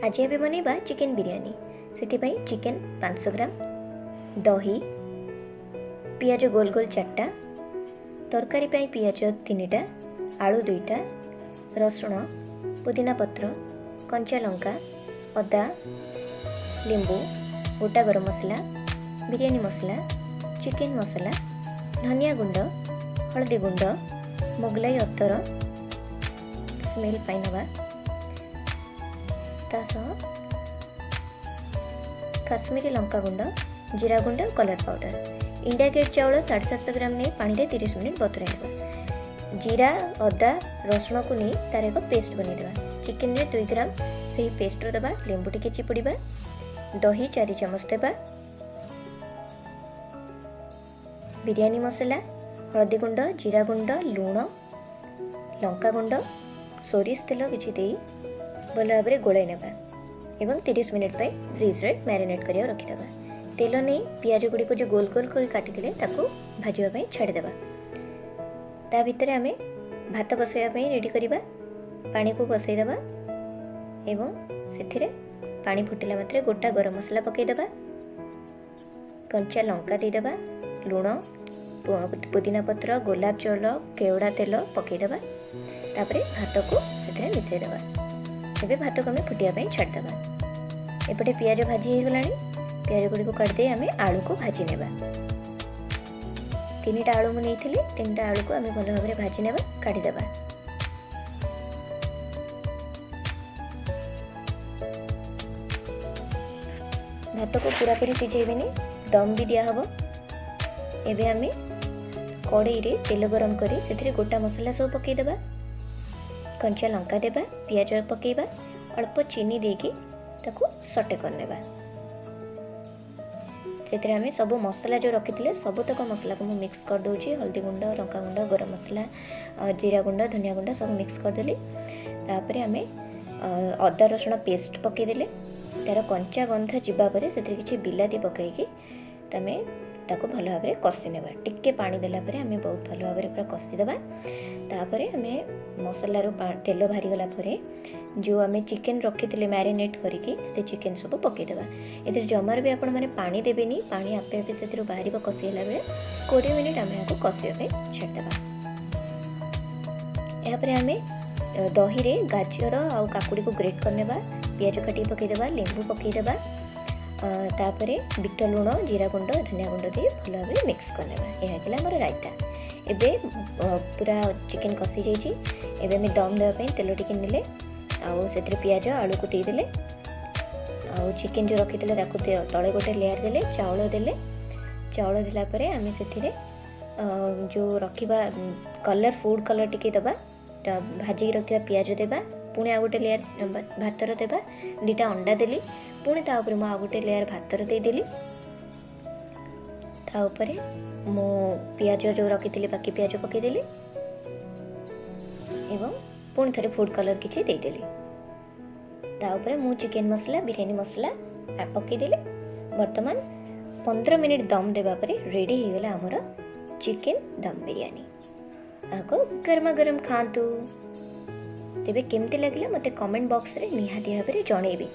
आज आम बनइबा चिकेन बिरयानी। से चिकेन 500 ग्राम, दही, पियाज गोल गोल 4टा, तरकारी पियाज 3टा, आलू 2टा, रसुण, पुदीना पत्र, कंचा लंका, अदा, लींबू, गोटा गरम मसला, बिरयानी मसला, चिकेन मसला, धनिया गुंड, हल्दी गुंड, मोगलाई अतर स्मेल नवा, काश्मीरी लंका गुंड, जीरा गुंड, कलर पाउडर। इंडिया गेट चाउल 750 ग्राम नहीं पानी रे 30 मिनिट बतुराइबा। जीरा अदा रसुण को नहीं तार एक पेस्ट बनईदेवा। चिकेन रे 2 ग्राम से पेस्ट देवा। लेंबू टिके चिपुड़ा, दही 4 चामच देवा, बिरयानी मसला, हल्दी गुंड, जीरा गुंड, लुण, लंका गुंड, सोरिष तेल किछि देई भल भाव में गोलाई नेबा एवं 30 मिनिट फ्रिज रे मैरिनेट करिया रखिदेबा। तेल नहीं पियाज गुड़ी को जो गोल गोल कर काटिले ताको भाजवा छाड़देबा। ता भितर आम भात बसैया रेडी करवा। पानी को बसईदेवा एवं से पानी फुटिला मात्रे गोटा गरम मसला पकईदेवा, कंचा लंका देदेबा, लुण, पुदीना पत्र, गोलाप जल, केवड़ा तेल पकईदेवा। तापरे भात को से मिसईदेवा। एबे भात को आम फुटिया छाड़देबा। एपटे पियाज भाजी हो गलानी। पियाज गुड़ी को काटदे आम आलू को भाजी नेबा। 3टा आलू मुझे 3टा आलू को आम भल भाव में भाजी नेबा, काढ़ीदेबा। भात को पूरा पूरी सिझेबेनी, दम भी दिया हबो। एबे आम कड़ाई रे तेल गरम करी से गोटा मसला सब पकईदेबा, कंचा लंका देबा, पियाज पकईबा, अल्प चीनी देकी ताको सटे करनेबा। से आम सब मसला जो रखी सबतक मसला को मिक्स कर दूची। हल्दी गुंड, लंका गुंड, गरम मसला, जीरा गुंड, धनिया गुंड सब मिक्स करदेली। तापर आम अदा रसुण पेस्ट पकईदेले। तार कंचा गंध जीवा पर से किसी बिलाती पकईकी तमें ताको भल भाव में कषि नेबा। टिके पानी देला परे आम बहुत भल भाव में पूरा कषिदेबा। तापर आम मसलार तेल बाहरी गला परे जो आम चिकेन रखी मैरिनेट करके से चिकेन सब पकईदेबा। ये जमार भी आपण मैंने पानी देवेनि। पानी आपे आपे से बाहर कषिला बेले 20 मिनिट आम यहाँ कषिया छाड़देबा। यापर आम दही रे गाजर आउ काकुड़ी को ग्रेट करनेबा, पियाज काटी पकईदेबा, लेंबू पकईदेबा। तापरे बिट लुण, जीरा गुंड, धनिया गुंड दे भल भाव में मिक्स करनेबा। यह है आमर रायता। एबे पूरा चिकेन कषि जाइए। एबे आम दम देवाई तेल टिके नेले आउ से पियाज आलू को देदेले। आउ चिकेन जो रखी तले गोटे लेयर देले, चाउल देले। चाउल देला परे आम से जो रखा कलर फूड कलर टिके दबा, भाजी रखा पियाज देबा, पुणी आ गोटे लेयर भातर देबा। 2टा अंडा देली, पुणी ता ऊपर आ गोटे लेयर भातर देदेली। ता ऊपर मो पियाज जो रखी बाकी पियाज पकईदेली एवं पुणी थे फूड कलर किसी देदेली। ता ऊपर मु चिकेन मसला, बिरयानी मसला पकईदेली। वर्तमान 15 मिनिट दम देवा परे रेडी हो गला आमर चिकेन दम बिरयानी। आको गरमा गरम खातु। तेबे केमती लगिला मते कमेंट बॉक्स रे निहाती भाबरे जणेबे।